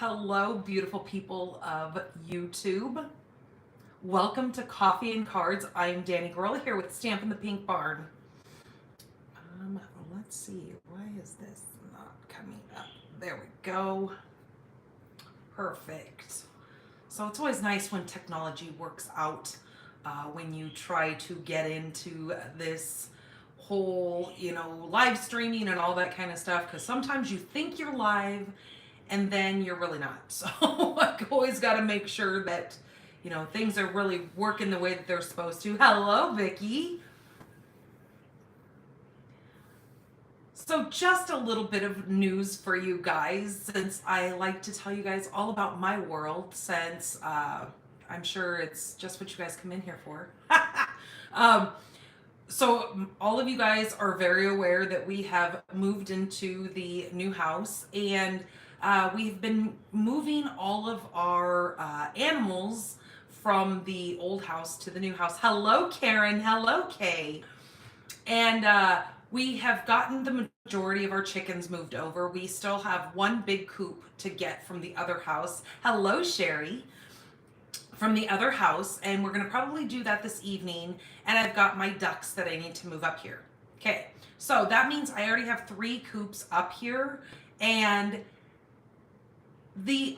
Hello, beautiful people of YouTube. Welcome to Coffee and Cards. I am Danny Gorilla here with Stampin' the Pink Barn. Let's see, why is this not coming up? There we go. Perfect. So it's always nice when technology works out when you try to get into this whole, live streaming and all that kind of stuff, because sometimes you think you're live and then you're really not. So I've always got to make sure that, things are really working the way that they're supposed to. Hello, Vicki. So just a little bit of news for you guys, since I like to tell you guys all about my world, since I'm sure it's just what you guys come in here for. So all of you guys are very aware that we have moved into the new house, and we've been moving all of our animals from the old house to the new house. Hello, Karen. Hello, Kay. And we have gotten the majority of our chickens moved over. We still have one big coop to get from the other house. Hello, Sherry. From the other house, and we're going to probably do that this evening. And I've got my ducks that I need to move up here. Okay, so that means I already have 3 coops up here, and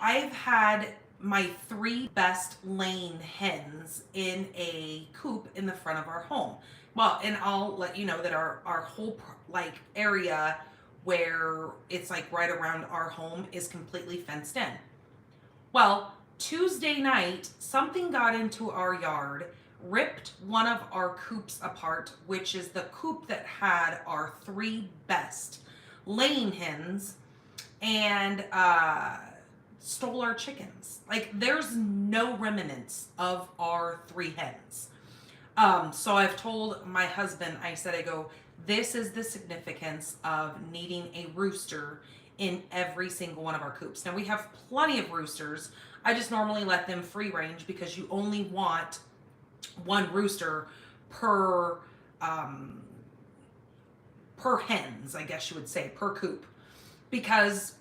I've had my 3 best laying hens in a coop in the front of our home. Well, and I'll let you know that our whole area where it's right around our home is completely fenced in. Well, Tuesday night, something got into our yard, ripped one of our coops apart, which is the coop that had our 3 best laying hens, and stole our chickens. There's no remnants of our 3 hens. So I've told my husband, I go, this is the significance of needing a rooster in every single one of our coops. Now we have plenty of roosters. I just normally let them free range because you only want 1 rooster per hens, I guess you would say, per coop, because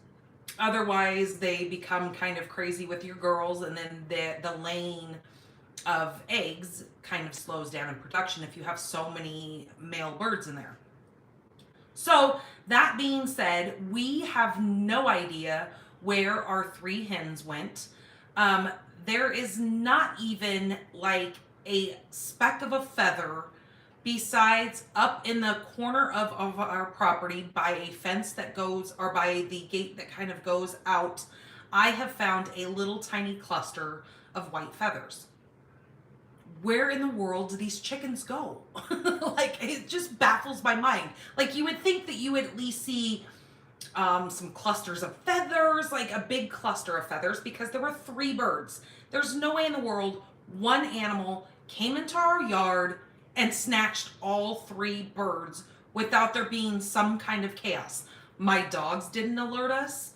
otherwise they become kind of crazy with your girls, and then the laying of eggs kind of slows down in production if you have so many male birds in there. So that being said, we have no idea where our 3 hens went. There is not even a speck of a feather besides up in the corner of our property by a fence that goes, or by the gate that kind of goes out. I have found a little tiny cluster of white feathers. Where in the world do these chickens go? It just baffles my mind. You would think that you would at least see some clusters of feathers, a big cluster of feathers, because there were 3 birds. There's no way in the world one animal came into our yard and snatched all 3 birds without there being some kind of chaos. My dogs didn't alert us.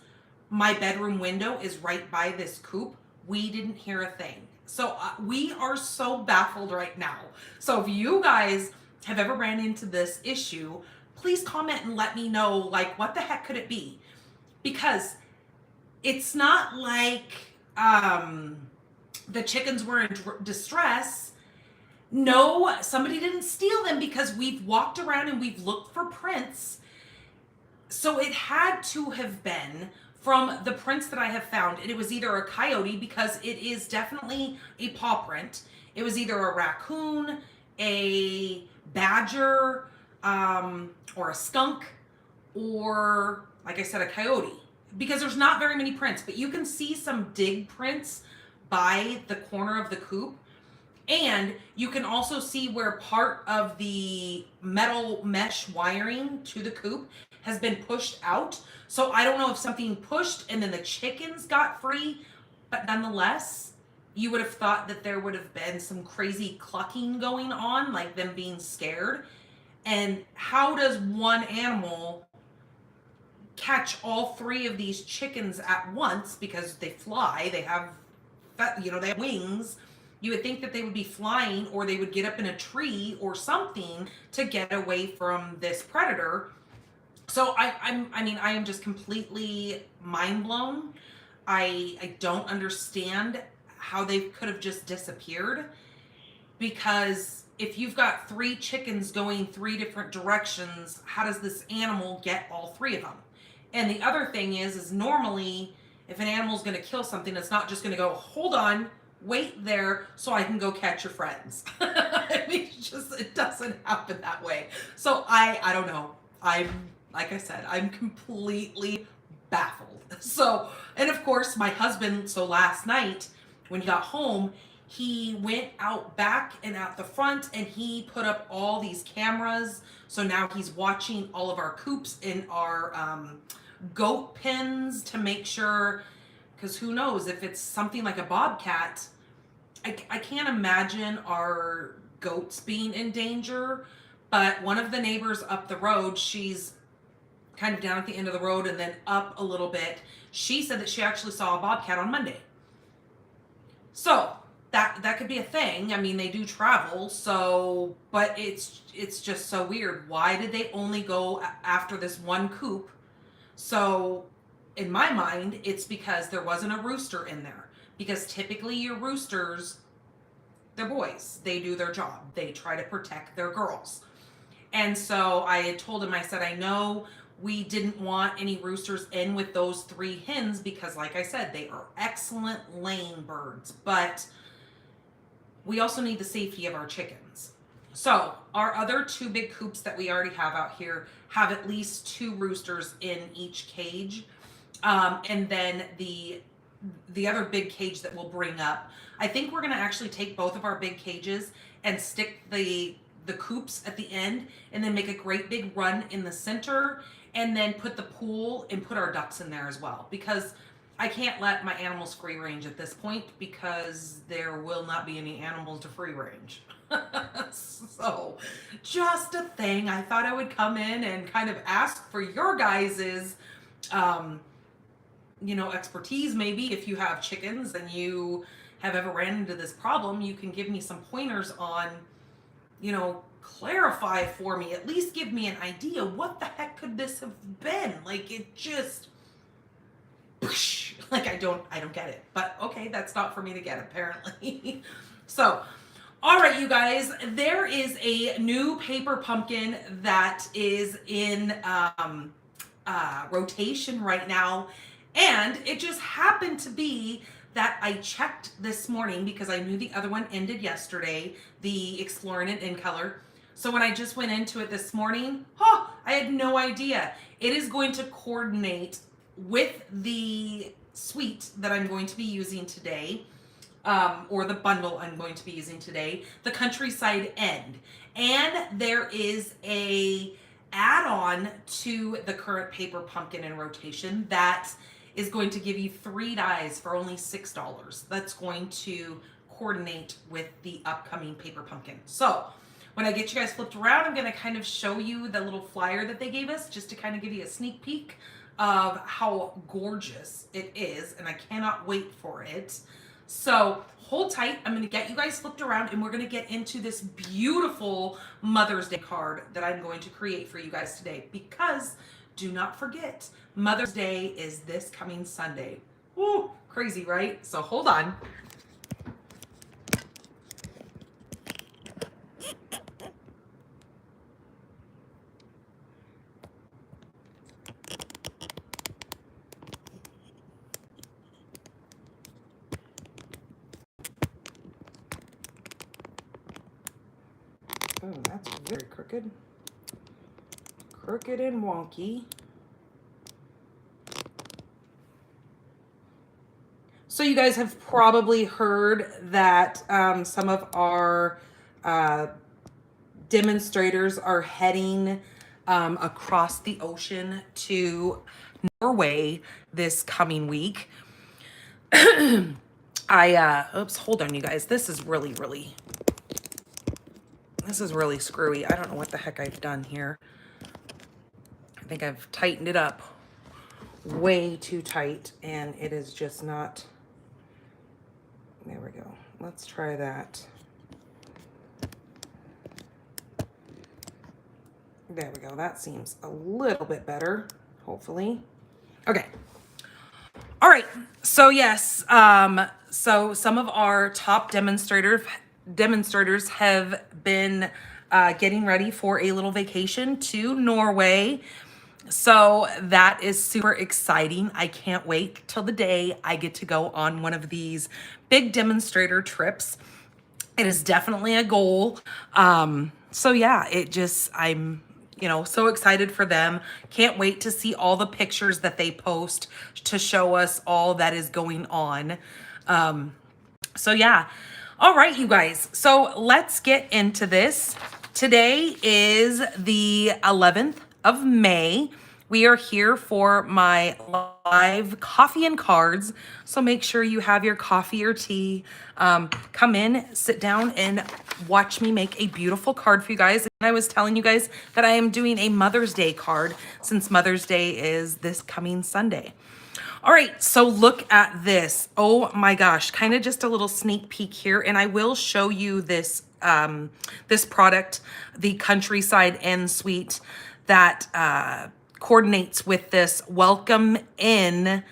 My bedroom window is right by this coop. We didn't hear a thing. So we are so baffled right now. So if you guys have ever ran into this issue, please comment and let me know, what the heck could it be? Because it's not the chickens were in distress. No, somebody didn't steal them, because we've walked around and we've looked for prints. So it had to have been from the prints that I have found. And it was either a coyote, because it is definitely a paw print. It was either a raccoon, a badger, or a skunk, or, like I said, a coyote, because there's not very many prints, but you can see some dig prints by the corner of the coop. And you can also see where part of the metal mesh wiring to the coop has been pushed out. So I don't know if something pushed and then the chickens got free, but nonetheless, you would have thought that there would have been some crazy clucking going on, them being scared. And how does one animal catch all 3 of these chickens at once? Because they fly, they have wings. You would think that they would be flying, or they would get up in a tree or something to get away from this predator. So I am just completely mind blown. I don't understand how they could have just disappeared, because if you've got 3 chickens going 3 different directions, how does this animal get all 3 of them? And the other thing is normally if an animal's going to kill something, it's not just going to go, hold on, wait there so I can go catch your friends. I mean, it doesn't happen that way. So I don't know. Like I said, I'm completely baffled. So, and of course, my husband, so last night when he got home, he went out back and out the front and he put up all these cameras. So now he's watching all of our coops in our goat pens to make sure, because who knows if it's something like a bobcat. I can't imagine our goats being in danger, but one of the neighbors up the road, she's kind of down at the end of the road and then up a little bit. She said that she actually saw a bobcat on Monday. So that could be a thing. I mean, they do travel, so, but it's just so weird. Why did they only go after this one coop? So in my mind, it's because there wasn't a rooster in there. Because typically your roosters, they're boys. They do their job. They try to protect their girls. And so I had told him, I said, I know we didn't want any roosters in with those 3 hens because, like I said, they are excellent laying birds. But we also need the safety of our chickens. So our other 2 big coops that we already have out here have at least 2 roosters in each cage. And then the other big cage that we'll bring up, I think we're going to actually take both of our big cages and stick the coops at the end and then make a great big run in the center and then put the pool and put our ducks in there as well, because I can't let my animals free range at this point because there will not be any animals to free range. So just a thing. I thought I would come in and kind of ask for your guys's expertise. Maybe if you have chickens and you have ever ran into this problem, you can give me some pointers on, clarify for me, at least give me an idea. What the heck could this have been? Like, it just, like, I don't get it, but okay, that's not for me to get apparently. So, all right, you guys, there is a new paper pumpkin that is in rotation right now. And it just happened to be that I checked this morning because I knew the other one ended yesterday, the Exploring It in Color. So when I just went into it this morning, I had no idea. It is going to coordinate with the suite that I'm going to be using today, or the bundle I'm going to be using today, the Countryside End. And there is a add-on to the current paper pumpkin in rotation that is going to give you 3 dies for only $6. That's going to coordinate with the upcoming paper pumpkin. So when I get you guys flipped around, I'm going to kind of show you the little flyer that they gave us just to kind of give you a sneak peek of how gorgeous it is, and I cannot wait for it. So hold tight. I'm going to get you guys flipped around and we're going to get into this beautiful Mother's Day card that I'm going to create for you guys today, because do not forget, Mother's Day is this coming Sunday. Woo, crazy, right? So hold on. Oh, that's very crooked. Crooked and wonky. So you guys have probably heard that some of our demonstrators are heading across the ocean to Norway this coming week. Hold on, you guys. This is really screwy. I don't know what the heck I've done here. I think I've tightened it up way too tight and it is just not. There we go. Let's try that. There we go. That seems a little bit better, hopefully. Okay. All right, so yes, so some of our top demonstrators have been getting ready for a little vacation to Norway. So that is super exciting. I can't wait till the day I get to go on one of these big demonstrator trips. It is definitely a goal. So yeah, I'm, so excited for them. Can't wait to see all the pictures that they post to show us all that is going on. So yeah. All right, you guys. So let's get into this. Today is the 11th of May. We are here for my live coffee and cards. So make sure you have your coffee or tea. Come in, sit down, and watch me make a beautiful card for you guys. And I was telling you guys that I am doing a Mother's Day card since Mother's Day is this coming Sunday. All right, so look at this. Oh my gosh, kind of just a little sneak peek here. And I will show you this, this product, the Countryside End Suite that coordinates with this Welcome In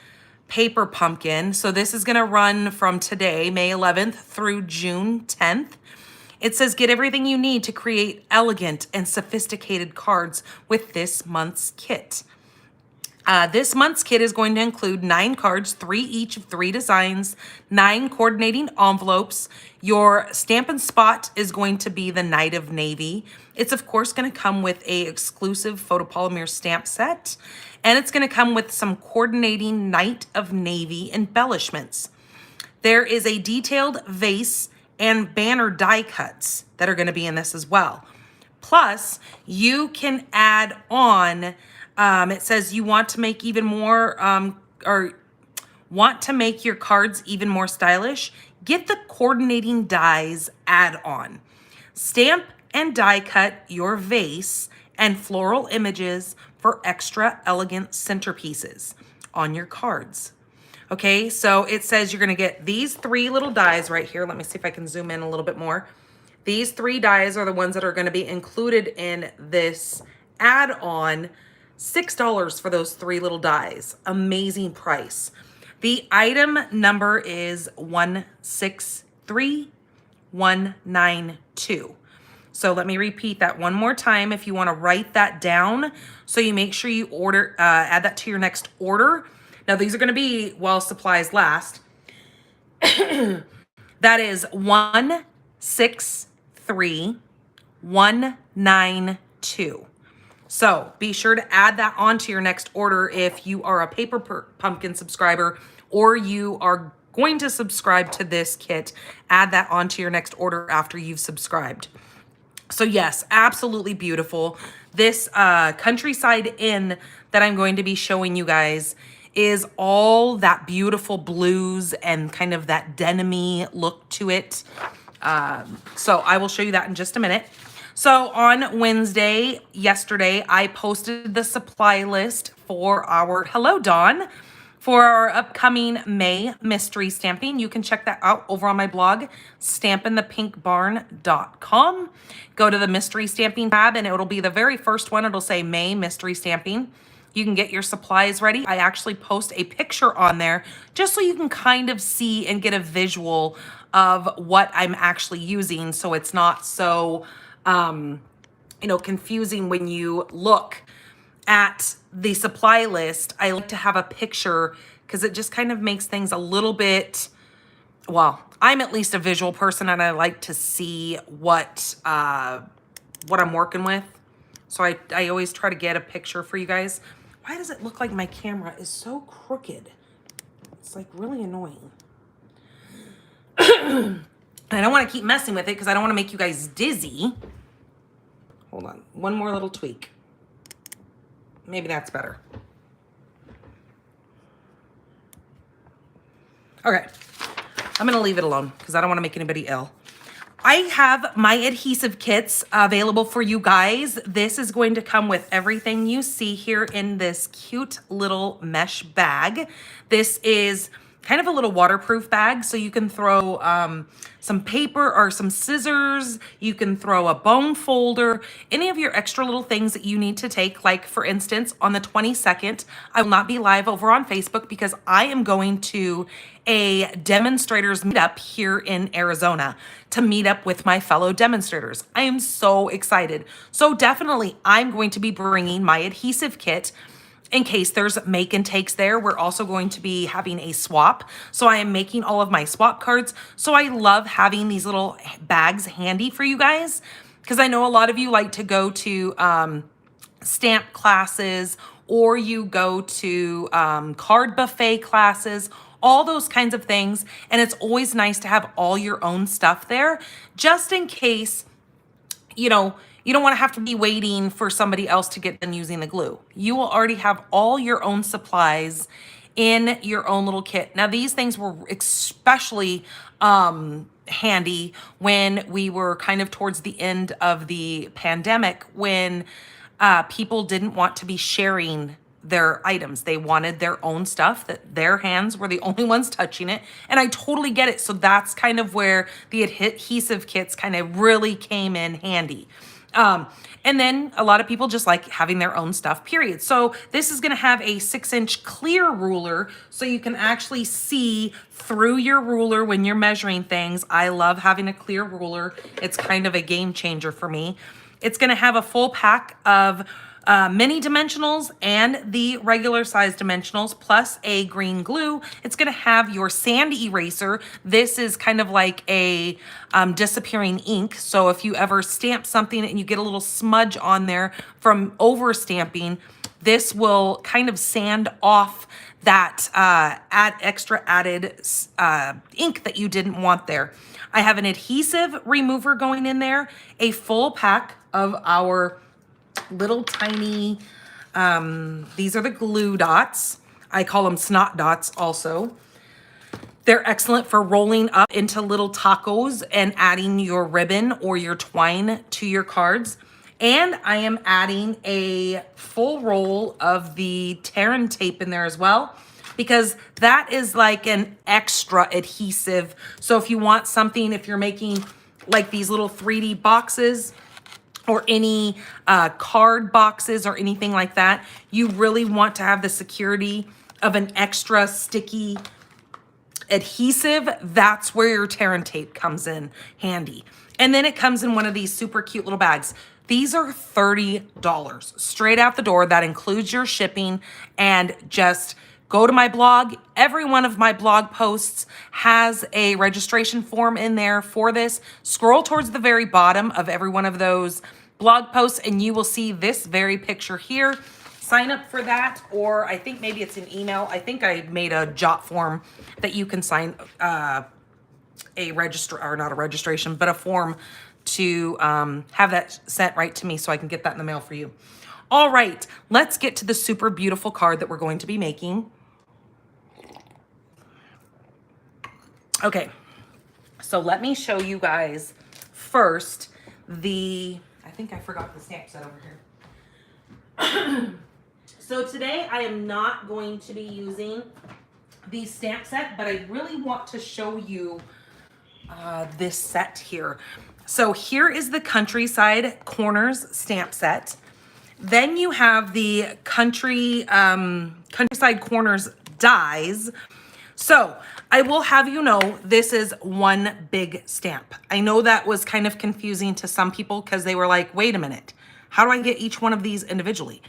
paper pumpkin. So this is gonna run from today, May 11th through June 10th. It says, get everything you need to create elegant and sophisticated cards with this month's kit. This month's kit is going to include 9 cards, 3 each of 3 designs, 9 coordinating envelopes. Your Stampin' Spot is going to be the Night of Navy. It's of course going to come with a exclusive photopolymer stamp set, and it's going to come with some coordinating Night of Navy embellishments. There is a detailed vase and banner die cuts that are going to be in this as well. Plus, you can add on, it says you want to make even more, or want to make your cards even more stylish, get the coordinating dies add-on. Stamp and die cut your vase and floral images for extra elegant centerpieces on your cards. Okay, so it says you're gonna get these 3 little dies right here. Let me see if I can zoom in a little bit more. These 3 dies are the ones that are gonna be included in this add-on. $6 for those 3 little dies. Amazing price. The item number is 163192. So let me repeat that one more time if you want to write that down, so you make sure you add that to your next order. Now these are going to be while supplies last. That is 163192. So be sure to add that onto your next order if you are a Paper Pumpkin subscriber, or you are going to subscribe to this kit. Add that onto your next order after you've subscribed. So yes, absolutely beautiful. This Countryside Inn that I'm going to be showing you guys is all that beautiful blues and kind of that denim-y look to it. So I will show you that in just a minute. So on Wednesday, yesterday, I posted the supply list for our, hello Dawn, for our upcoming May mystery stamping. You can check that out over on my blog, stampinthepinkbarn.com. Go to the mystery stamping tab and it'll be the very first one. It'll say May mystery stamping. You can get your supplies ready. I actually post a picture on there just so you can kind of see and get a visual of what I'm actually using, so it's not so confusing when you look at the supply list. I like to have a picture because it just kind of makes things a little bit, well, I'm at least a visual person and I like to see what I'm working with. So I always try to get a picture for you guys. Why does it look like my camera is so crooked? It's like really annoying. And I don't want to keep messing with it because I don't want to make you guys dizzy. Hold on. One more little tweak. Maybe that's better. Okay. I'm going to leave it alone because I don't want to make anybody ill. I have my adhesive kits available for you guys. This is going to come with everything you see here in this cute little mesh bag. This is kind of a little waterproof bag. So you can throw some paper or some scissors. You can throw a bone folder, any of your extra little things that you need to take. Like for instance, on the 22nd, I will not be live over on Facebook because I am going to a demonstrators meetup here in Arizona to meet up with my fellow demonstrators. I am so excited. So definitely I'm going to be bringing my adhesive kit in case there's make and takes there. We're also going to be having a swap. So I am making all of my swap cards. So I love having these little bags handy for you guys because I know a lot of you like to go to stamp classes or you go to card buffet classes, all those kinds of things. And it's always nice to have all your own stuff there just in case, you know, you don't want to have to be waiting for somebody else to get done using the glue. You will already have all your own supplies in your own little kit. Now, these things were especially handy when we were kind of towards the end of the pandemic, when people didn't want to be sharing their items. They wanted their own stuff, that their hands were the only ones touching it. And I totally get it. So that's kind of where the adhesive kits kind of really came in handy. And then a lot of people just like having their own stuff, period. So this is going to have a 6-inch clear ruler so you can actually see through your ruler when you're measuring things. I love having a clear ruler. It's kind of a game changer for me. It's going to have a full pack of mini dimensionals and the regular size dimensionals plus a green glue. It's going to have your sand eraser. This is kind of like a disappearing ink. So if you ever stamp something and you get a little smudge on there from over stamping, this will kind of sand off that extra added ink that you didn't want there. I have an adhesive remover going in there, a full pack of our little tiny, these are the glue dots. I call them snot dots also. They're excellent for rolling up into little tacos and adding your ribbon or your twine to your cards. And I am adding a full roll of the Terran tape in there as well, because that is like an extra adhesive. So if you want something, if you're making like these little 3D boxes, or any card boxes or anything like that, you really want to have the security of an extra sticky adhesive. That's where your Terran tape comes in handy. And then it comes in one of these super cute little bags. These are $30 straight out the door. That includes your shipping. And just go to my blog. Every one of my blog posts has a registration form in there for this. Scroll towards the very bottom of every one of those blog posts and you will see this very picture here. Sign up for that, or I think maybe it's an email. I think I made a jot form that you can sign a form to have that sent right to me so I can get that in the mail for you. All right, let's get to the super beautiful card that we're going to be making. Okay, so let me show you guys first I think I forgot the stamp set over here. So today I am not going to be using the stamp set, but I really want to show you this set here. So here is the Countryside Corners stamp set. Then you have the Countryside Corners dies. So I will have you know, this is one big stamp. I know that was kind of confusing to some people because they were like, wait a minute, how do I get each one of these individually?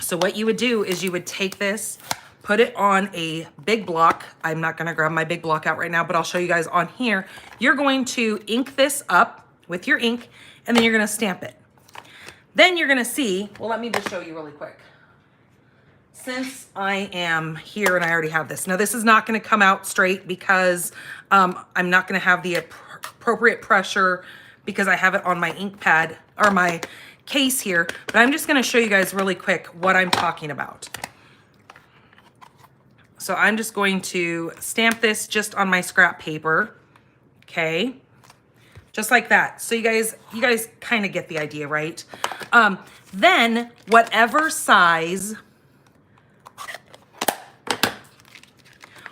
So what you would do is you would take this, put it on a big block. I'm not gonna grab my big block out right now, but I'll show you guys on here. You're going to ink this up with your ink and then you're gonna stamp it. Then you're gonna see, well, let me just show you really quick. Since I am here and I already have this. Now this is not gonna come out straight because I'm not gonna have the appropriate pressure because I have it on my ink pad or my case here, but I'm just gonna show you guys really quick what I'm talking about. So I'm just going to stamp this just on my scrap paper, okay? Just like that. So you guys kind of get the idea, right? Then whatever size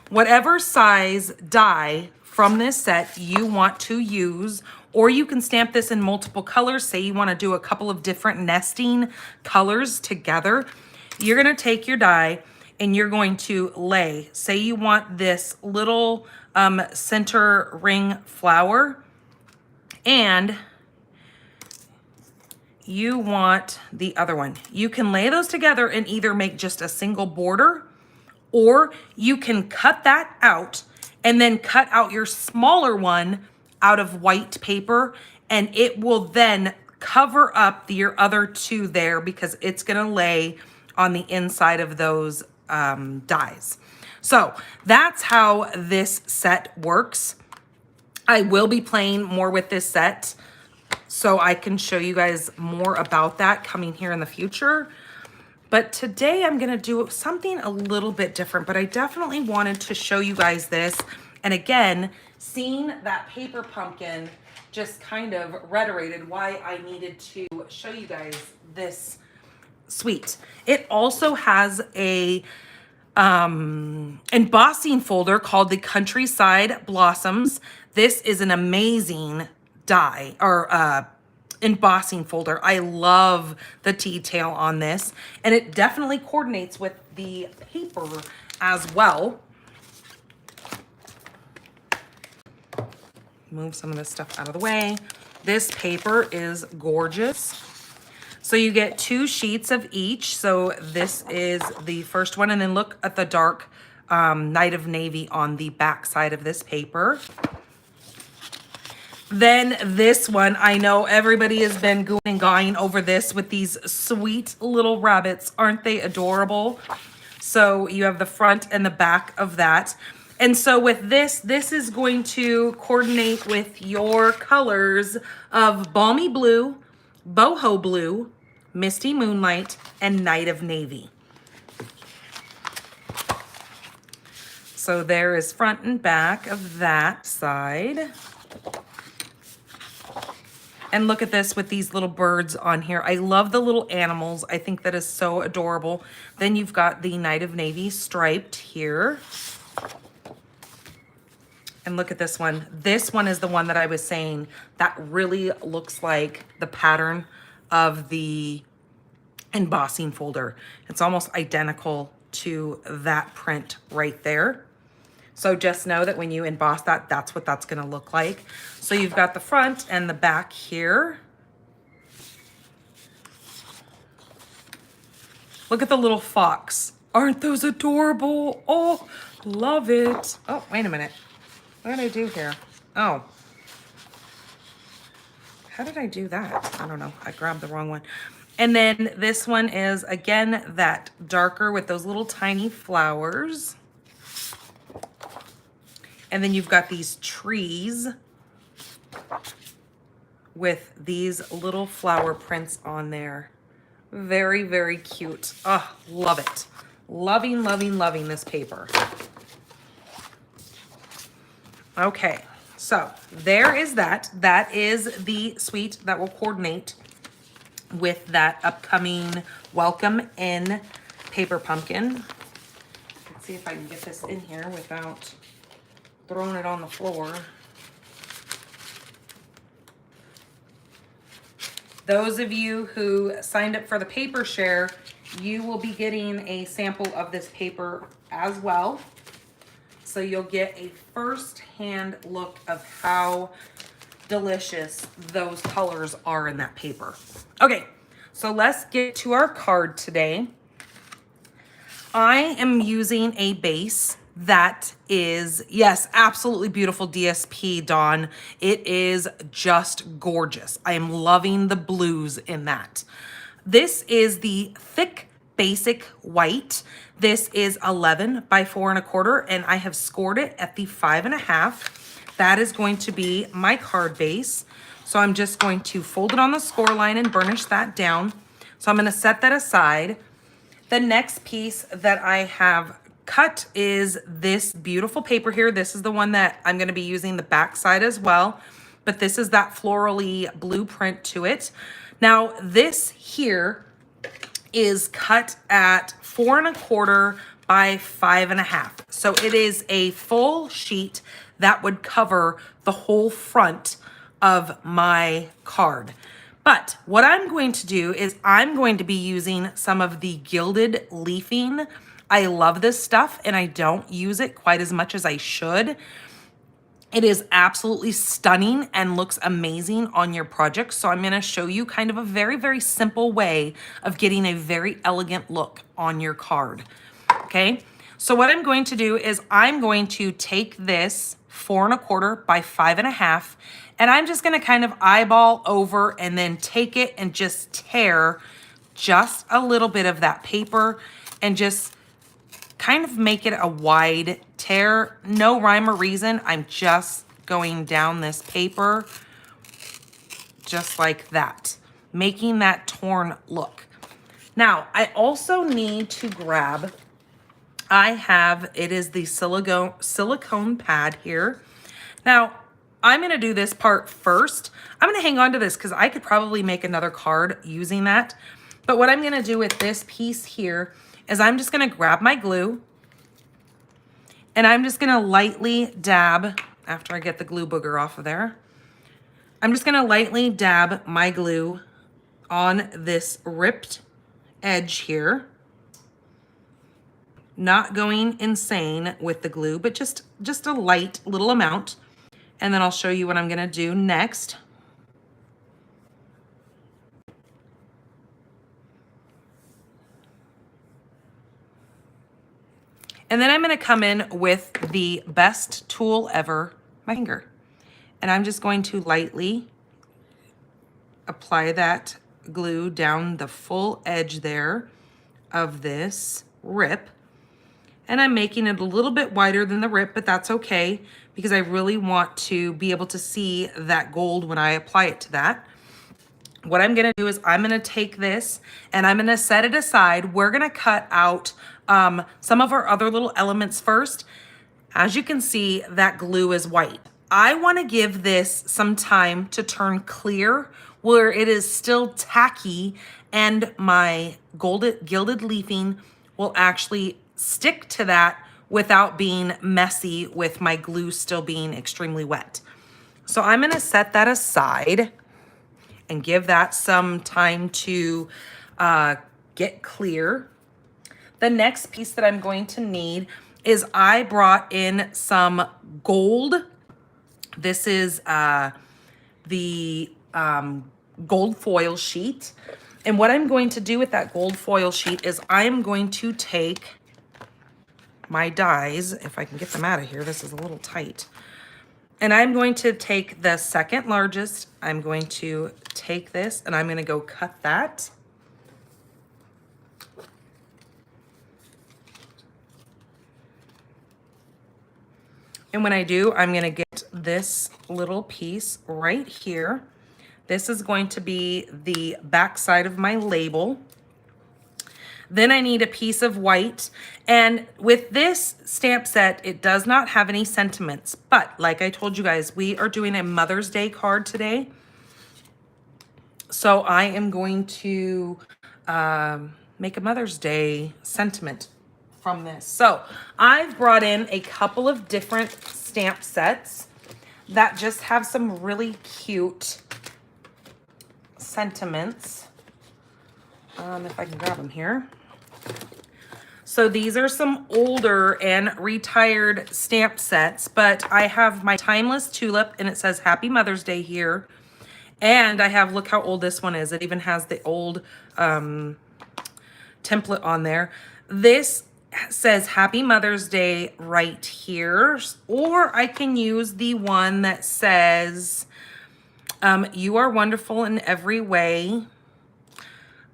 whatever size die from this set you want to use, or you can stamp this in multiple colors. Say you want to do a couple of different nesting colors together. You're going to take your die and you're going to lay. Say you want this little center ring flower, and you want the other one. You can lay those together and either make just a single border, or you can cut that out and then cut out your smaller one out of white paper, and it will then cover up your other two there because it's gonna lay on the inside of those dies. So that's how this set works. I will be playing more with this set, so I can show you guys more about that coming here in the future. But today I'm gonna do something a little bit different, but I definitely wanted to show you guys this. And again, seeing that paper pumpkin just kind of reiterated why I needed to show you guys this suite. It also has a embossing folder called the Countryside Blossoms. This is an amazing die or embossing folder. I love the detail on this, and it definitely coordinates with the paper as well. Move some of this stuff out of the way. This paper is gorgeous. So you get 2 sheets of each. So this is the first one, and then look at the dark Night of Navy on the back side of this paper. Then this one, I know everybody has been gooing and gawing over this with these sweet little rabbits. Aren't they adorable? So you have the front and the back of that. And so with this is going to coordinate with your colors of Balmy Blue, Boho Blue, Misty Moonlight, and Night of Navy. So there is front and back of that side. And look at this with these little birds on here. I love the little animals. I think that is so adorable. Then you've got the Night of Navy striped here. And look at this one. This one is the one that I was saying that really looks like the pattern of the embossing folder. It's almost identical to that print right there. So just know that when you emboss that, that's what that's gonna look like. So you've got the front and the back here. Look at the little fox. Aren't those adorable? Oh, love it. Oh, wait a minute. What did I do here? Oh. How did I do that? I don't know. I grabbed the wrong one. And then this one is, again, that darker with those little tiny flowers. And then you've got these trees with these little flower prints on there. Very, very cute. Oh, love it. Loving, loving, loving this paper. Okay, so there is that. That is the suite that will coordinate with that upcoming Welcome In paper pumpkin. Let's see if I can get this in here without throwing it on the floor. Those of you who signed up for the paper share, you will be getting a sample of this paper as well. So you'll get a first-hand look of how delicious those colors are in that paper. Okay, so let's get to our card today. I am using a base that is, yes, absolutely beautiful DSP, Dawn. It is just gorgeous. I am loving the blues in that. This is the thick basic white. This is 11 by 4 1/4, and I have scored it at the 5 1/2. That is going to be my card base. So I'm just going to fold it on the score line and burnish that down. So I'm going to set that aside. The next piece that I have cut is this beautiful paper here. This is the one that I'm going to be using the back side as well, but this is that florally blueprint to it. Now this here is cut at 4 1/4 by 5.5. So it is a full sheet that would cover the whole front of my card. But what I'm going to do is I'm going to be using some of the gilded leafing. I love this stuff and I don't use it quite as much as I should. It is absolutely stunning and looks amazing on your project. So I'm gonna show you kind of a very, very simple way of getting a very elegant look on your card, okay? So what I'm going to do is I'm going to take this 4.25 by 5.5, and I'm just gonna kind of eyeball over and then take it and just tear just a little bit of that paper and just kind of make it a wide tear. No rhyme or reason. I'm just going down this paper just like that, making that torn look. Now, I also need to grab, it is the silicone pad here. Now, I'm gonna do this part first. I'm gonna hang on to this because I could probably make another card using that. But what I'm gonna do with this piece here is I'm just gonna grab my glue and I'm just gonna lightly dab, after I get the glue booger off of there, I'm just gonna lightly dab my glue on this ripped edge here. Not going insane with the glue, but just a light little amount. And then I'll show you what I'm gonna do next. And then I'm gonna come in with the best tool ever, my finger. And I'm just going to lightly apply that glue down the full edge there of this rip. And I'm making it a little bit wider than the rip, but that's okay because I really want to be able to see that gold when I apply it to that. What I'm gonna do is I'm gonna take this and I'm gonna set it aside. We're gonna cut out some of our other little elements first. As you can see, that glue is white. I wanna give this some time to turn clear where it is still tacky and my gilded leafing will actually stick to that without being messy with my glue still being extremely wet. So I'm gonna set that aside and give that some time to get clear. The next piece that I'm going to need is I brought in some gold. This is the gold foil sheet. And what I'm going to do with that gold foil sheet is I'm going to take my dies, if I can get them out of here, this is a little tight. And I'm going to take the second largest, I'm going to take this and I'm gonna go cut that. And when I do, I'm gonna get this little piece right here. This is going to be the back side of my label. Then I need a piece of white. And with this stamp set, it does not have any sentiments. But like I told you guys, we are doing a Mother's Day card today. So I am going to make a Mother's Day sentiment from this. So I've brought in a couple of different stamp sets that just have some really cute sentiments. If I can grab them here. So these are some older and retired stamp sets, but I have my Timeless Tulip and it says Happy Mother's Day here. And I have, look how old this one is. It even has the old template on there. This says Happy Mother's Day right here. Or I can use the one that says You Are Wonderful in Every Way.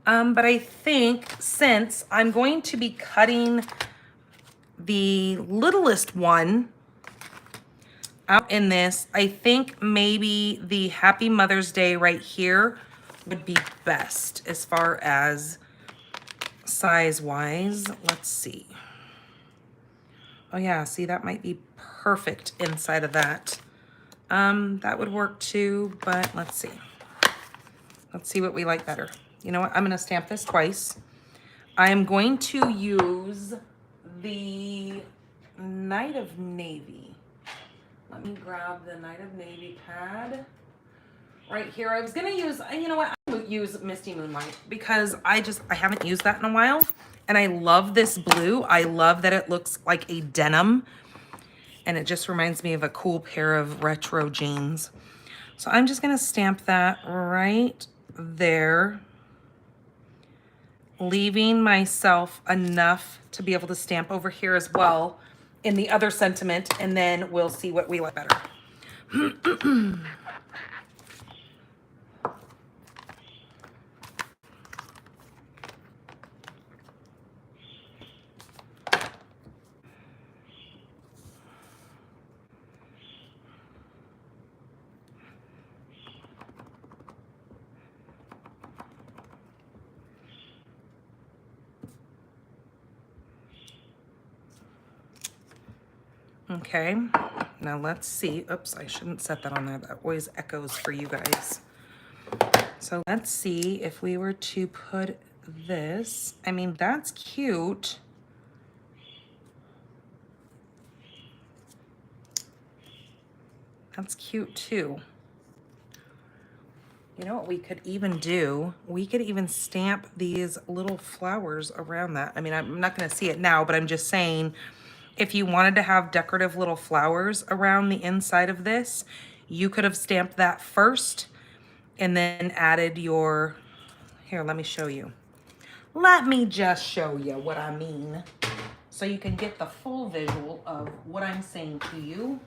But I think since I'm going to be cutting the littlest one out in this, I think maybe the Happy Mother's Day right here would be best as far as size-wise. Let's see. Oh yeah, see, that might be perfect inside of that. That would work too, but let's see. Let's see what we like better. You know what? I'm going to stamp this twice. I am going to use the Night of Navy. Let me grab the Night of Navy pad right here. I was gonna use, you know what, I'm gonna use Misty Moonlight because I haven't used that in a while. And I love this blue. I love that it looks like a denim. And it just reminds me of a cool pair of retro jeans. So I'm just gonna stamp that right there, leaving myself enough to be able to stamp over here as well in the other sentiment, and then we'll see what we like better. Okay, now let's see. Oops, I shouldn't set that on there. That always echoes for you guys. So let's see if we were to put this. I mean, that's cute. That's cute too. You know what we could even do? We could even stamp these little flowers around that. I mean, I'm not going to see it now, but I'm just saying, if you wanted to have decorative little flowers around the inside of this, you could have stamped that first and then added your, here, let me show you. Let me just show you what I mean so you can get the full visual of what I'm saying to you.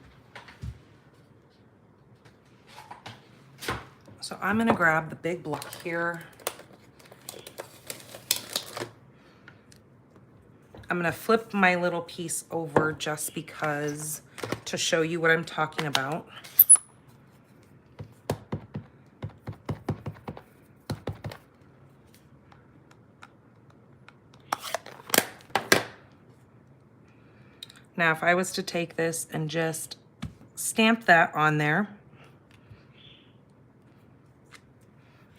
So I'm gonna grab the big block here. I'm gonna flip my little piece over just because, to show you what I'm talking about. Now, if I was to take this and just stamp that on there,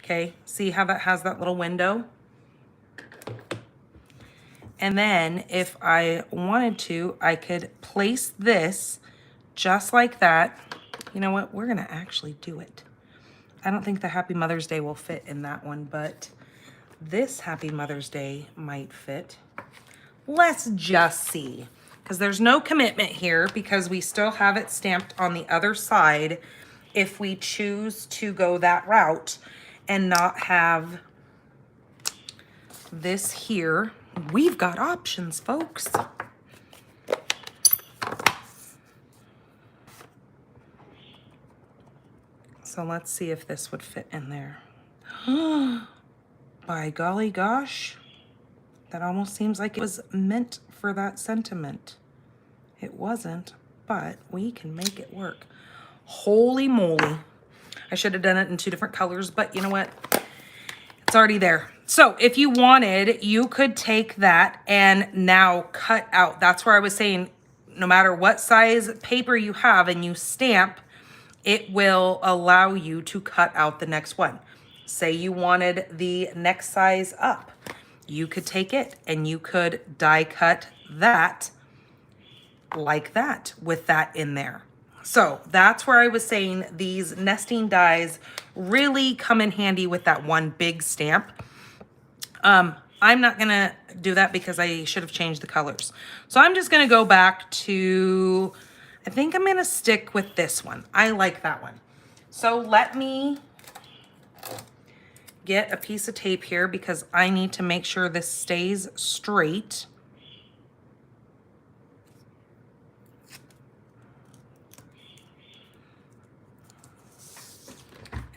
okay, see how that has that little window? And then if I wanted to, I could place this just like that. You know what? We're gonna actually do it. I don't think the Happy Mother's Day will fit in that one, but this Happy Mother's Day might fit. Let's just see, because there's no commitment here because we still have it stamped on the other side if we choose to go that route and not have this here. We've got options, folks. So let's see if this would fit in there. By golly gosh, that almost seems like it was meant for that sentiment. It wasn't, but we can make it work. Holy moly. I should have done it in 2 different colors, but you know what? It's already there. So if you wanted, you could take that and now cut out. That's where I was saying, no matter what size paper you have and you stamp, it will allow you to cut out the next one. Say you wanted the next size up. You could take it and you could die cut that like that with that in there. So that's where I was saying these nesting dies really come in handy with that one big stamp. I'm not gonna do that because I should have changed the colors. So I'm just gonna go back to, I think I'm gonna stick with this one. I like that one. So let me get a piece of tape here because I need to make sure this stays straight.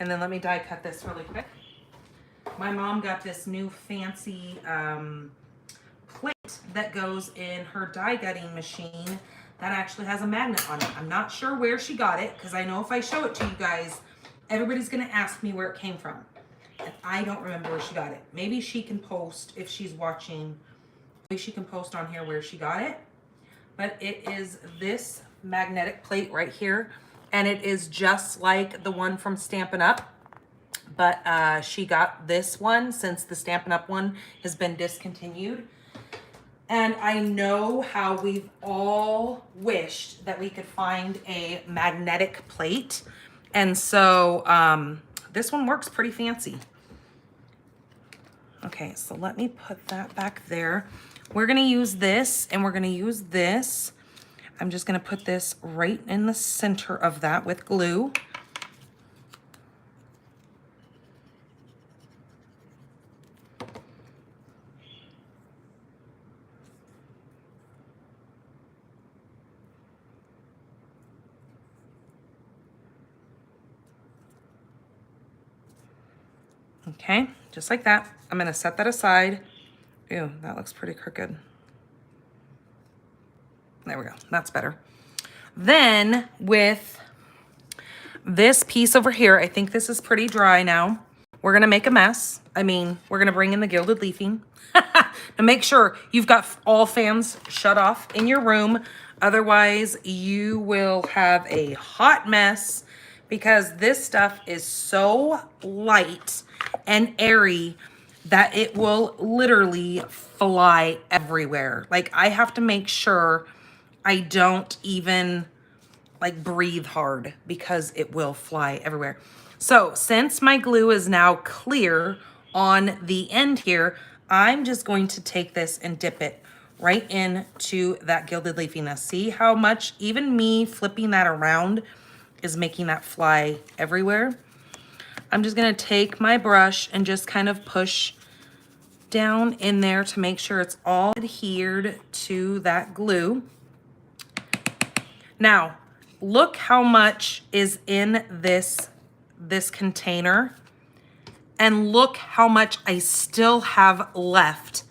And then let me die cut this really quick. My mom got this new fancy plate that goes in her die cutting machine that actually has a magnet on it. I'm not sure where she got it because I know if I show it to you guys, everybody's gonna ask me where it came from. And I don't remember where she got it. Maybe she can post, if she's watching, maybe she can post on here where she got it. But it is this magnetic plate right here. And it is just like the one from Stampin' Up. But she got this one since the Stampin' Up one has been discontinued. And I know how we've all wished that we could find a magnetic plate. And so this one works pretty fancy. Okay, so let me put that back there. We're gonna use this and we're gonna use this. I'm just gonna put this right in the center of that with glue. Okay, just like that. I'm gonna set that aside. Ew, that looks pretty crooked. There we go, that's better. Then with this piece over here, I think this is pretty dry now. We're gonna make a mess. I mean, we're gonna bring in the gilded leafing. Now make sure you've got all fans shut off in your room. Otherwise, you will have a hot mess because this stuff is so light and airy that it will literally fly everywhere. Like, I have to make sure I don't even like breathe hard because it will fly everywhere. So since my glue is now clear on the end here, I'm just going to take this and dip it right into that gilded leafing. Now see how much even me flipping that around is making that fly everywhere. I'm just gonna take my brush and just kind of push down in there to make sure it's all adhered to that glue. Now, look how much is in this container, and look how much I still have left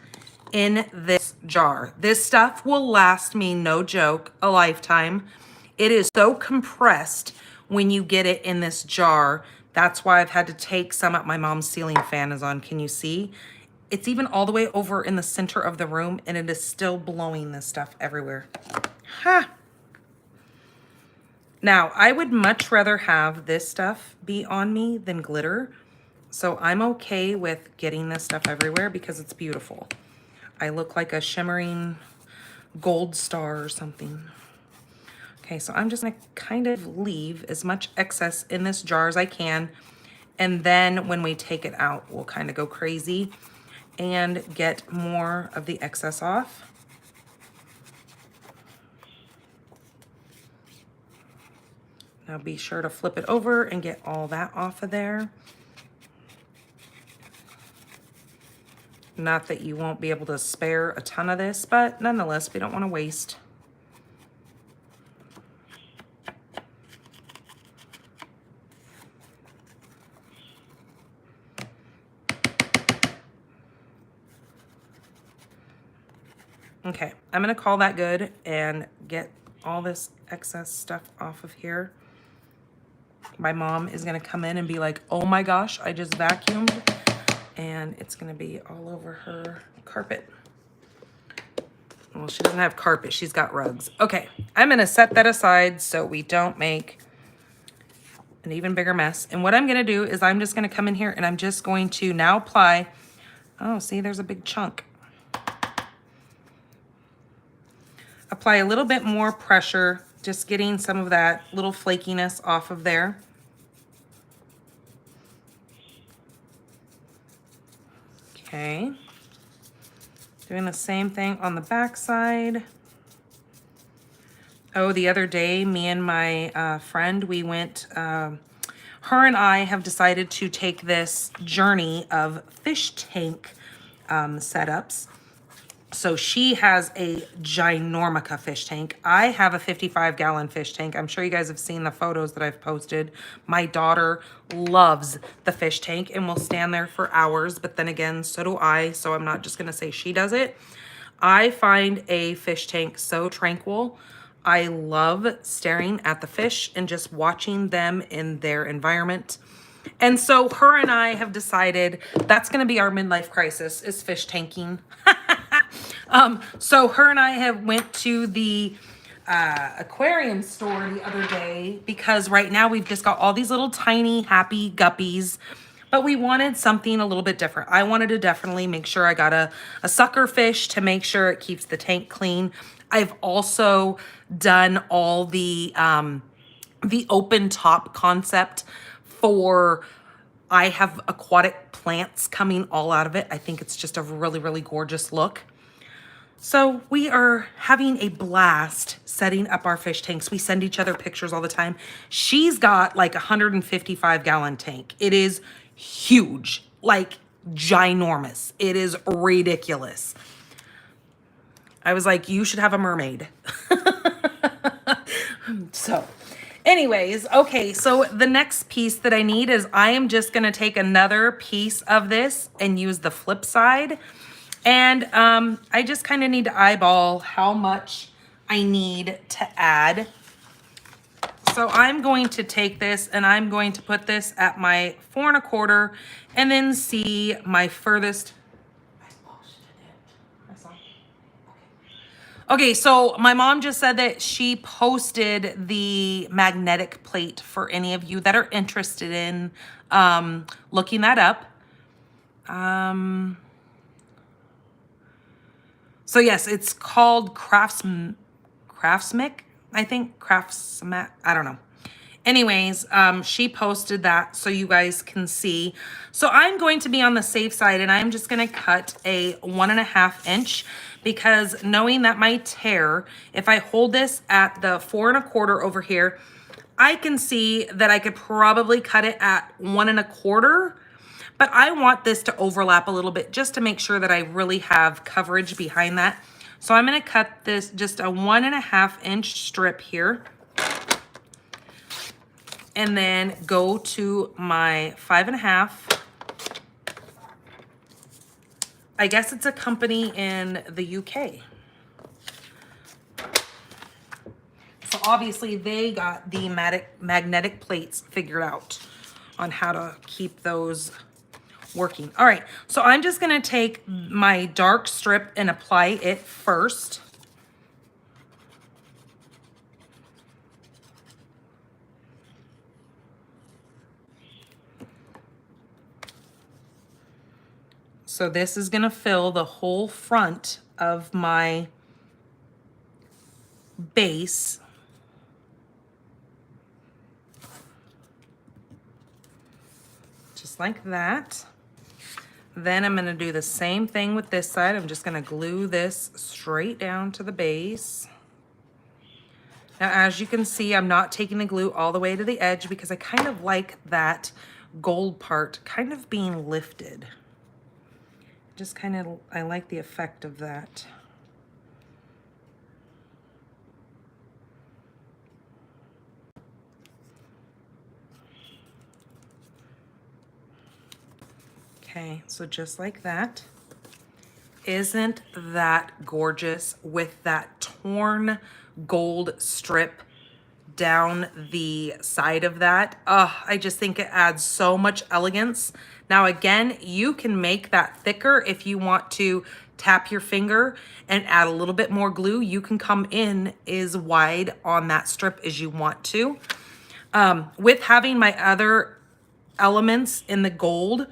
in this jar. This stuff will last me, no joke, a lifetime. It is so compressed when you get it in this jar. That's why I've had to take some up. My mom's ceiling fan is on. Can you see? It's even all the way over in the center of the room, and it is still blowing this stuff everywhere. Ha! Now, I would much rather have this stuff be on me than glitter. So I'm okay with getting this stuff everywhere because it's beautiful. I look like a shimmering gold star or something. Okay, so I'm just gonna kind of leave as much excess in this jar as I can. And then when we take it out, we'll kind of go crazy and get more of the excess off. Now be sure to flip it over and get all that off of there. Not that you won't be able to spare a ton of this, but nonetheless, we don't want to waste. Okay, I'm gonna call that good and get all this excess stuff off of here. My mom is gonna come in and be like, oh my gosh, I just vacuumed, and it's gonna be all over her carpet. Well, she doesn't have carpet, she's got rugs. Okay, I'm gonna set that aside so we don't make an even bigger mess. And what I'm gonna do is I'm just gonna come in here and I'm just going to now apply, oh, see, there's a big chunk. Apply a little bit more pressure, just getting some of that little flakiness off of there. Okay, doing the same thing on the back side. Oh, the other day, me and my friend, we went, her and I have decided to take this journey of fish tank setups. So she has a ginormica fish tank. I have a 55-gallon fish tank. I'm sure you guys have seen the photos that I've posted. My daughter loves the fish tank and will stand there for hours. But then again, so do I. So I'm not just going to say she does it. I find a fish tank so tranquil. I love staring at the fish and just watching them in their environment. And so her and I have decided that's going to be our midlife crisis, is fish tanking. So her and I have went to the aquarium store the other day because right now we've just got all these little tiny happy guppies. but we wanted something a little bit different. I wanted to definitely make sure I got a sucker fish to make sure it keeps the tank clean. I've also done all the open top concept for, I have aquatic plants coming all out of it. I think it's just a really, really gorgeous look. So we are having a blast setting up our fish tanks. We send each other pictures all the time. She's got like a 155-gallon tank. It is huge, like ginormous. It is ridiculous. I was like, you should have a mermaid. So anyways, okay, so the next piece that I need is I am just gonna take another piece of this and use the flip side. And I just kind of need to eyeball how much I need to add. So I'm going to take this and I'm going to put this at my 4 1/4 and then see my furthest. Okay, so my mom just said that she posted the magnetic plate for any of you that are interested in looking that up. So yes, it's called Craftsmic, I think. Craftsmat, I don't know. Anyways, she posted that so you guys can see. So I'm going to be on the safe side and I'm just gonna cut a 1.5 inch because knowing that my tear, if I hold this at the 4 1/4 over here, I can see that I could probably cut it at 1 1/4. But I want this to overlap a little bit just to make sure that I really have coverage behind that. So I'm gonna cut this just a 1.5 inch strip here. And then go to my 5.5. I guess it's a company in the UK. So obviously they got the magnetic plates figured out on how to keep those working. All right, so I'm just gonna take my dark strip and apply it first. So this is gonna fill the whole front of my base. Just like that. Then I'm gonna do the same thing with this side. I'm just gonna glue this straight down to the base. Now, as you can see, I'm not taking the glue all the way to the edge because I kind of like that gold part kind of being lifted. Just kind of, I like the effect of that. Okay, so just like that. Isn't that gorgeous with that torn gold strip down the side of that? I just think it adds so much elegance. Now again, you can make that thicker if you want to tap your finger and add a little bit more glue. You can come in as wide on that strip as you want to. With having my other elements in the gold,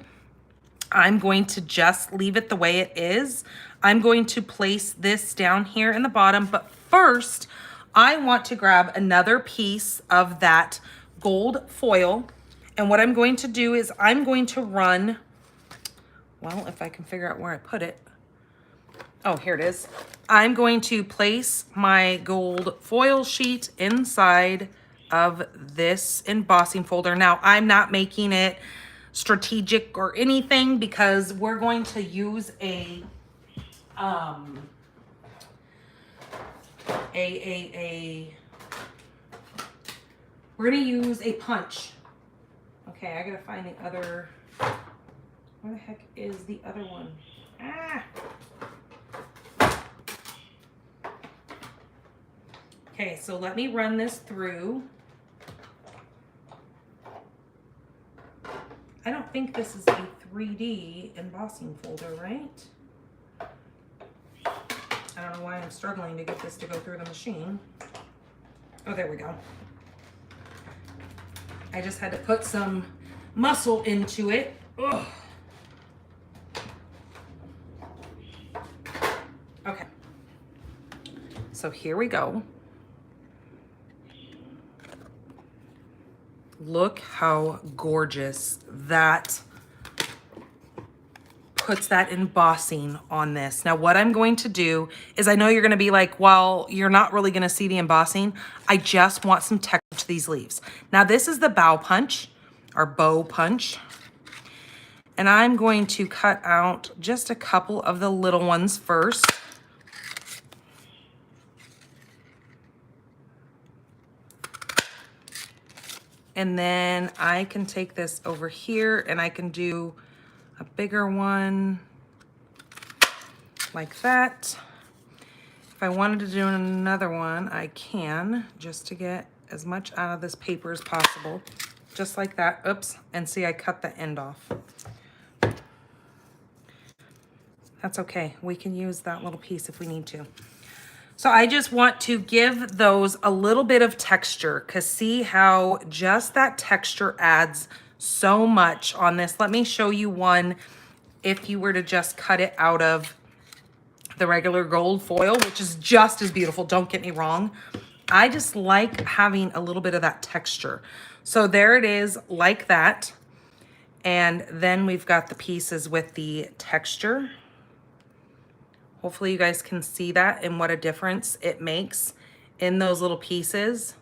I'm going to just leave it the way it is. I'm going to place this down here in the bottom, but first I want to grab another piece of that gold foil. And what I'm going to do is I'm going to run, well, if I can figure out where I put it. Oh, here it is. I'm going to place my gold foil sheet inside of this embossing folder. Now, I'm not making it strategic or anything because we're going to use we're going to use a punch. Okay, I gotta find the other, where the heck is the other one? Okay, so let me run this through. I don't think this is a 3D embossing folder, right? I don't know why I'm struggling to get this to go through the machine. Oh, there we go. I just had to put some muscle into it Ugh. Okay. So here we go. Look how gorgeous that puts that embossing on this. Now what I'm going to do is, I know you're gonna be like, well, you're not really gonna see the embossing. I just want some texture to these leaves. Now this is the bow punch, or bow punch. And I'm going to cut out just a couple of the little ones first. And then I can take this over here and I can do a bigger one like that. If I wanted to do another one, I can, just to get as much out of this paper as possible. Just like that. Oops. And see, I cut the end off. That's okay. We can use that little piece if we need to. So I just want to give those a little bit of texture, because see how just that texture adds so much on this. Let me show you one if you were to just cut it out of the regular gold foil, which is just as beautiful, don't get me wrong. I just like having a little bit of that texture. So there it is, like that. And then we've got the pieces with the texture. Hopefully you guys can see that and what a difference it makes in those little pieces.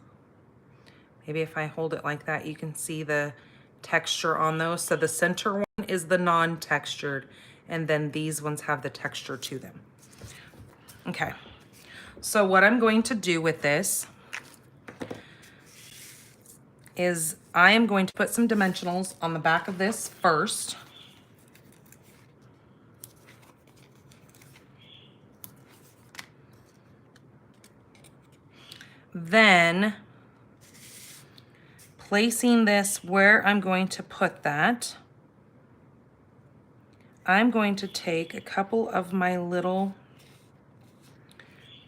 Maybe if I hold it like that, you can see the texture on those. So the center one is the non-textured, and then these ones have the texture to them. Okay, so what I'm going to do with this is I am going to put some dimensionals on the back of this first. Then placing this where I'm going to put that, I'm going to take a couple of my little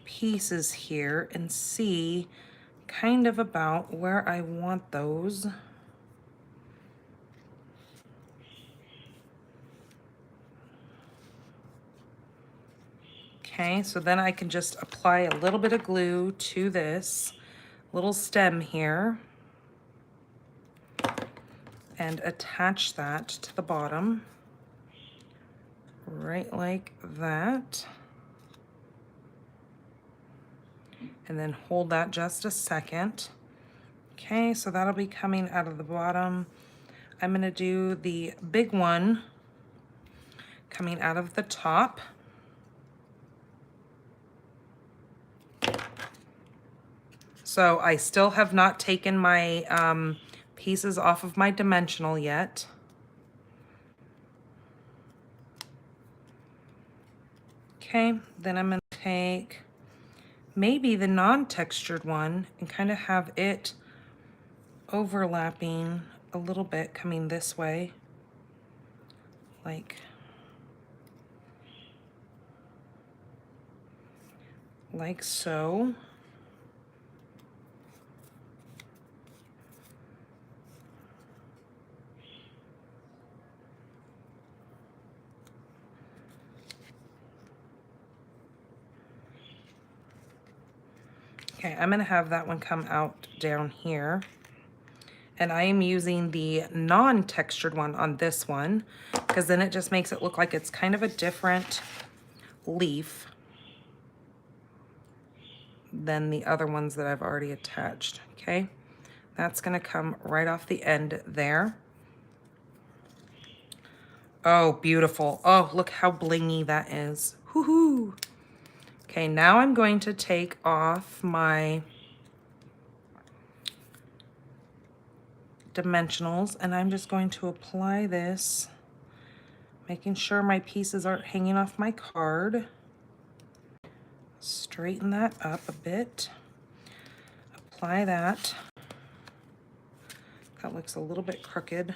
pieces here and see kind of about where I want those. Okay, so then I can just apply a little bit of glue to this little stem here and attach that to the bottom, right like that. And then hold that just a second. Okay, so that'll be coming out of the bottom. I'm gonna do the big one coming out of the top. So I still have not taken my pieces off of my dimensional yet. Okay, then I'm gonna take maybe the non-textured one and kind of have it overlapping a little bit coming this way, like so. Okay, I'm gonna have that one come out down here. And I am using the non-textured one on this one, because then it just makes it look like it's kind of a different leaf than the other ones that I've already attached, okay? That's gonna come right off the end there. Oh, beautiful. Oh, look how blingy that is. Woohoo! Okay, now I'm going to take off my dimensionals and I'm just going to apply this, making sure my pieces aren't hanging off my card. Straighten that up a bit. Apply that. That looks a little bit crooked.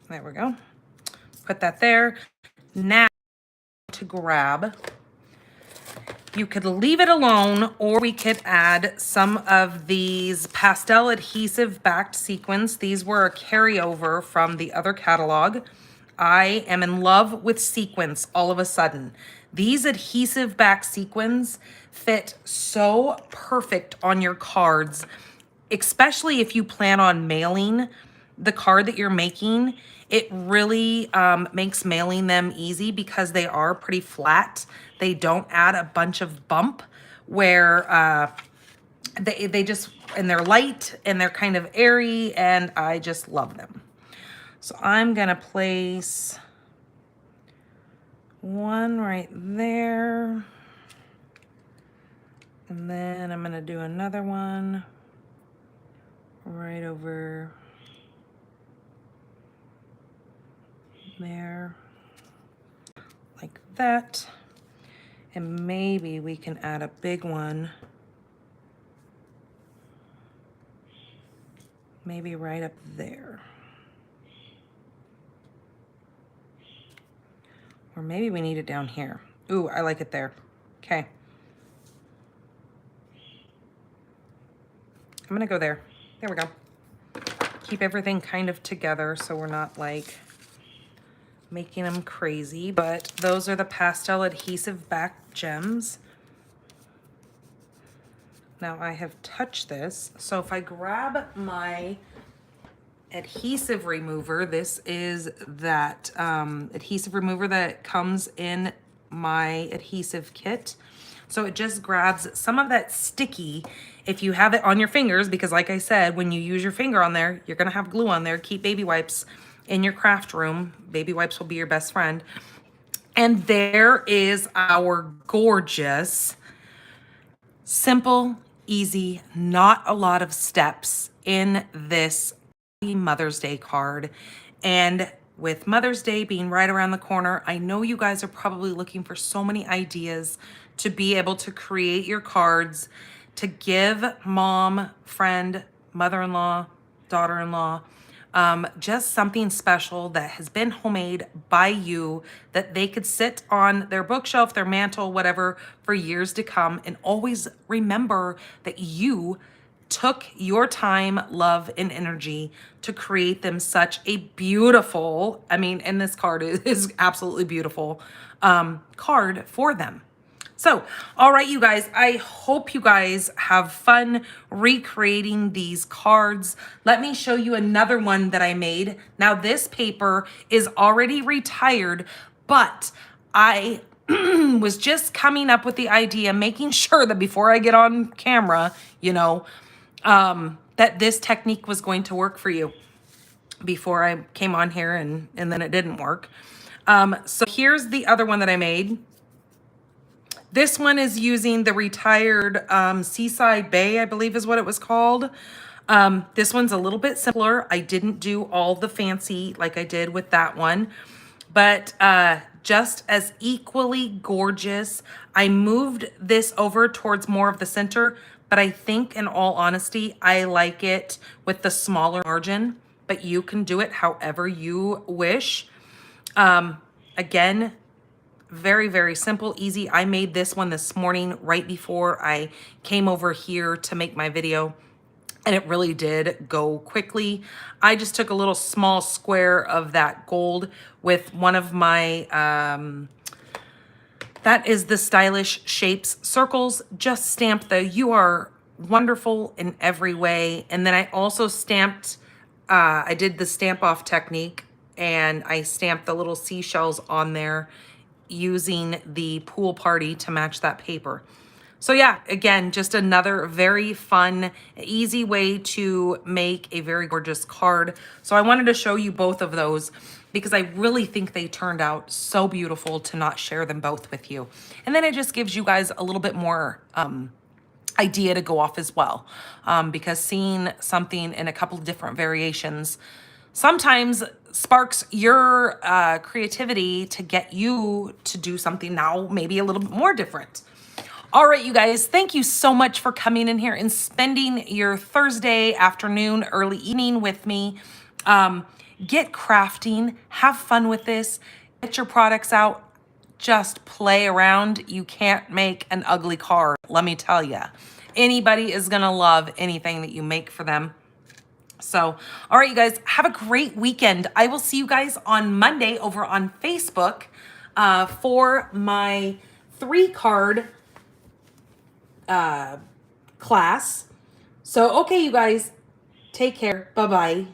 There we go. Put that there. Now to grab You could leave it alone, or we could add some of these pastel adhesive backed sequins. These were a carryover from the other catalog. I am in love with sequins all of a sudden. These adhesive back sequins fit so perfect on your cards, especially if you plan on mailing the card that you're making. It really makes mailing them easy because they are pretty flat. They don't add a bunch of bump where they just, and they're light and they're kind of airy, and I just love them. So I'm gonna place one right there. And then I'm gonna do another one right over there, like that. And maybe we can add a big one, maybe right up there. Or maybe we need it down here. Ooh, I like it there. Okay. I'm gonna go there. There we go. Keep everything kind of together so we're not like making them crazy, but those are the pastel adhesive back gems. Now I have touched this, so if I grab my adhesive remover, this is that adhesive remover that comes in my adhesive kit. So it just grabs some of that sticky, if you have it on your fingers, because like I said, when you use your finger on there, you're gonna have glue on there. Keep baby wipes in your craft room. Baby wipes will be your best friend. And there is our gorgeous, simple, easy, not a lot of steps in this Mother's Day card. And with Mother's Day being right around the corner, I know you guys are probably looking for so many ideas to be able to create your cards to give mom, friend, mother-in-law, daughter-in-law, just something special that has been homemade by you that they could sit on their bookshelf, their mantle, whatever, for years to come, and always remember that you took your time, love, and energy to create them such a beautiful, I mean, and this card is absolutely beautiful, card for them. So, all right, you guys, I hope you guys have fun recreating these cards. Let me show you another one that I made. Now, this paper is already retired, but I was just coming up with the idea, making sure that before I get on camera, you know, that this technique was going to work for you before I came on here and then it didn't work. So here's the other one that I made. This one is using the retired Seaside Bay, I believe is what it was called. This one's a little bit simpler. I didn't do all the fancy like I did with that one, but just as equally gorgeous. I moved this over towards more of the center, but I think in all honesty, I like it with the smaller margin, but you can do it however you wish. Again, very, very simple, easy. I made this one this morning right before I came over here to make my video, and it really did go quickly. I just took a little small square of that gold with one of my, that is the Stylish Shapes circles, just stamped the "You are wonderful in every way." And then I also stamped, I did the stamp off technique, and I stamped the little seashells on there using the pool party to match that paper. So yeah, again, just another very fun, easy way to make a very gorgeous card. So I wanted to show you both of those because I really think they turned out so beautiful to not share them both with you. And then it just gives you guys a little bit more idea to go off as well. Because seeing something in a couple of different variations sometimes sparks your creativity to get you to do something now maybe a little bit more different. All right, you guys, thank you so much for coming in here and spending your Thursday afternoon, early evening with me. Get crafting, have fun with this, get your products out, just play around. You can't make an ugly card, let me tell you. Anybody is gonna love anything that you make for them. So, all right, you guys, have a great weekend. I will see you guys on Monday over on Facebook for my 3-card class. So, okay, you guys, take care. Bye-bye.